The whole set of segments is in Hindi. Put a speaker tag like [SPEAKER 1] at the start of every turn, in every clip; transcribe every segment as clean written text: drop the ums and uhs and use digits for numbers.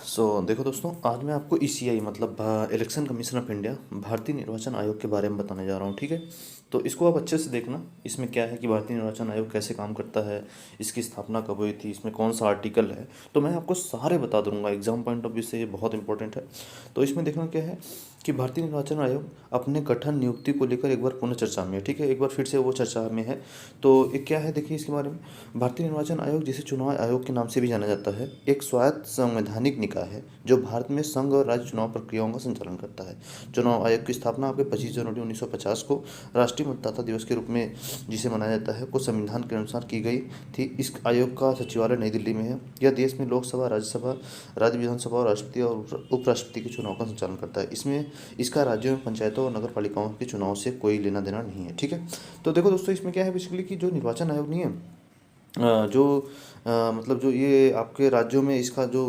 [SPEAKER 1] देखो दोस्तों, आज मैं आपको ईसीआई मतलब इलेक्शन कमीशन ऑफ इंडिया भारतीय निर्वाचन आयोग के बारे में बताने जा रहा हूँ। ठीक है, तो इसको आप अच्छे से देखना। इसमें क्या है कि भारतीय निर्वाचन आयोग कैसे काम करता है, इसकी स्थापना कब हुई थी, इसमें कौन सा आर्टिकल है, तो मैं आपको सारे बता दूंगा। एग्जाम पॉइंट ऑफ व्यू से ये बहुत इंपॉर्टेंट है। तो इसमें देखना क्या है कि भारतीय निर्वाचन आयोग अपने गठन नियुक्ति को लेकर एक बार पुनः चर्चा में है। ठीक है, एक बार फिर से वो चर्चा में है। तो ये क्या है, देखिए इसके बारे में। भारतीय निर्वाचन आयोग, जिसे चुनाव आयोग के नाम से भी जाना जाता है, एक स्वायत्त संवैधानिक निकाय है जो भारत में संघ और राज्य चुनाव प्रक्रियाओं का संचालन करता है। चुनाव आयोग की स्थापना आपके 25 जनवरी 1950 को राष्ट्रीय मतदाता दिवस के रूप में, जिसे मनाया जाता है, को संविधान के अनुसार की गई थी। इस आयोग का सचिवालय नई दिल्ली में है। यह देश में लोकसभा, राज्यसभा, राज्य विधानसभा और राष्ट्रपति और उपराष्ट्रपति के चुनाव का संचालन करता है। इसमें इसका राज्यों में पंचायतों और नगर पालिकाओं के चुनाव से कोई लेना देना नहीं है। ठीक है, तो देखो दोस्तों, इसमें क्या है बेसिकली कि जो निर्वाचन आयोग नहीं है, जो मतलब जो ये आपके राज्यों में इसका जो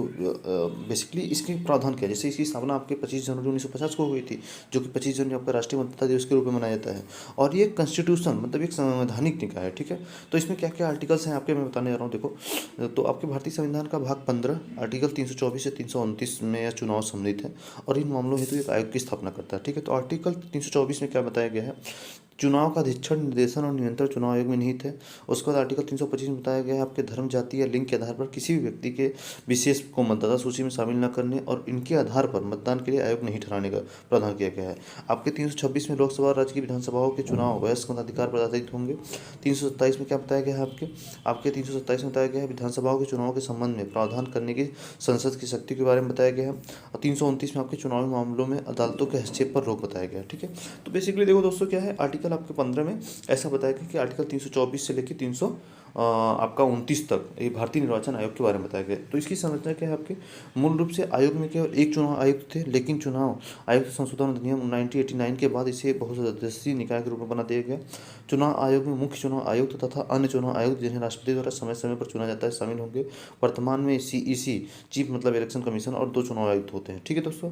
[SPEAKER 1] बेसिकली इसकी प्रावधान क्या है। जैसे इसकी स्थापना आपके 25 जनवरी 1950 को हुई थी, जो कि 25 जनवरी आपका राष्ट्रीय मतदाता दिवस के रूप में मनाया जाता है। और ये कॉन्स्टिट्यूशन मतलब एक संवैधानिक निकाय है। ठीक है, तो इसमें क्या क्या आर्टिकल्स हैं आपके मैं बताने जा रहा हूँ। देखो, तो आपके भारतीय संविधान का भाग 15 आर्टिकल 324 से 329 में यह चुनाव सम्मिलित है और इन मामलों हेतु एक आयोग की स्थापना करता है। ठीक है, तो आर्टिकल 324 में क्या बताया गया है, चुनाव का अधीक्षण, निर्देशन और नियंत्रण चुनाव आयोग में निहित है। उसके बाद आर्टिकल 325 में बताया गया है आपके धर्म, जाति या लिंग के आधार पर किसी भी व्यक्ति के विशेष को मतदाता सूची में शामिल न करने और इनके आधार पर मतदान के लिए आयोग नहीं ठहराने का प्रावधान किया गया है। आपके 326 में लोकसभा और राज्य की विधानसभाओं के चुनाव वयस्क मताधिकार प्रदायित होंगे। 327 में क्या बताया गया है आपके 327 में बताया गया है विधानसभाओं के चुनाव के संबंध में प्रावधान करने की संसद की शक्ति के बारे में बताया गया है। और 329 में आपके चुनावी मामलों में अदालतों के हस्तक्षेप पर रोक बताया गया है। ठीक है, तो बेसिकली देखो दोस्तों, क्या है आर्टिकल आपके 15 में ऐसा बताया गया कि आर्टिकल 324 से लेकर 300 आपका 29 तक ये भारतीय निर्वाचन आयोग के बारे में बताया गया। तो इसकी संरचना क्या है आपके, मूल रूप से आयोग में केवल एक चुनाव आयुक्त थे, लेकिन चुनाव आयुक्त संशोधन अधिनियम 1989 के बाद इसे बहुसदस्यीय निकाय के रूप में बना दिया गया। चुनाव आयोग में मुख्य चुनाव आयुक्त तथा अन्य चुनाव आयुक्त, जिन्हें राष्ट्रपति द्वारा समय समय पर चुना जाता है, शामिल होंगे। वर्तमान में सीईसी, चीफ मतलब इलेक्शन कमीशन, और 2 चुनाव आयुक्त होते हैं। ठीक है दोस्तों,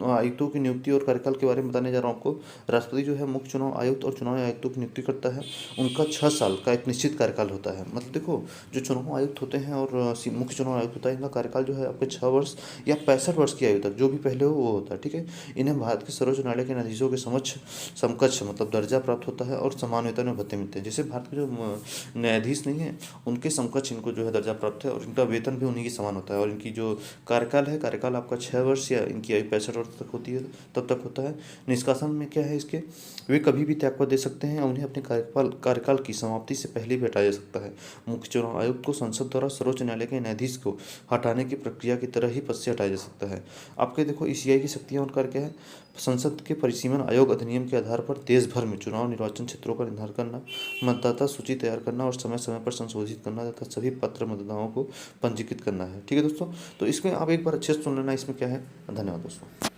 [SPEAKER 1] आयुक्तों की नियुक्ति और कार्यकाल के बारे में बताने जा रहा हूँ आपको। राष्ट्रपति जो है मुख्य चुनाव आयुक्त और चुनाव आयुक्तों की नियुक्ति करता है। उनका 6 साल का एक निश्चित कार्यकाल होता है। मतलब देखो, जो चुनाव आयुक्त होते हैं और मुख्य चुनाव आयुक्त होता है, इनका कार्यकाल जो है आपके 6 वर्ष या 65 वर्ष की आयु तक, जो भी पहले हो वो होता है। ठीक है, इन्हें भारत के सर्वोच्च न्यायालय के न्यायाधीशों के समकक्ष मतलब दर्जा प्राप्त होता है और समान वेतन में भत्ते मिलते हैं। जैसे भारत के जो न्यायाधीश नहीं है, उनके समकक्ष इनको जो है दर्जा प्राप्त है और इनका वेतन भी उन्हीं के समान होता है। और इनकी जो कार्यकाल है, कार्यकाल आपका 6 वर्ष या इनकी आयु 65 वर्ष तक होती है, तब तक होता है। निष्कासन में क्या है इसके, वे कभी भी त्यागपत्र दे सकते हैं। उन्हें अपने कार्यकाल की समाप्ति से पहले भी हटाया जा सकता है। मुख्य चुनाव आयुक्त को संसद द्वारा सर्वोच्च न्यायालय के न्यायाधीश को हटाने की प्रक्रिया की तरह ही पद से हटाया जा सकता है। आपके देखो ईसीआई की शक्तियां और कार्य क्या है, संसद के परिसीमन आयोग अधिनियम के आधार पर देश भर में चुनाव निर्वाचन क्षेत्रों का निर्धारण करना, मतदाता सूची तैयार करना और समय समय पर संशोधित करना तथा सभी पत्र मतदाताओं को पंजीकृत करना है। ठीक है दोस्तों, तो इसमें आप एक बार अच्छे से सुन लेना इसमें क्या है। धन्यवाद दोस्तों।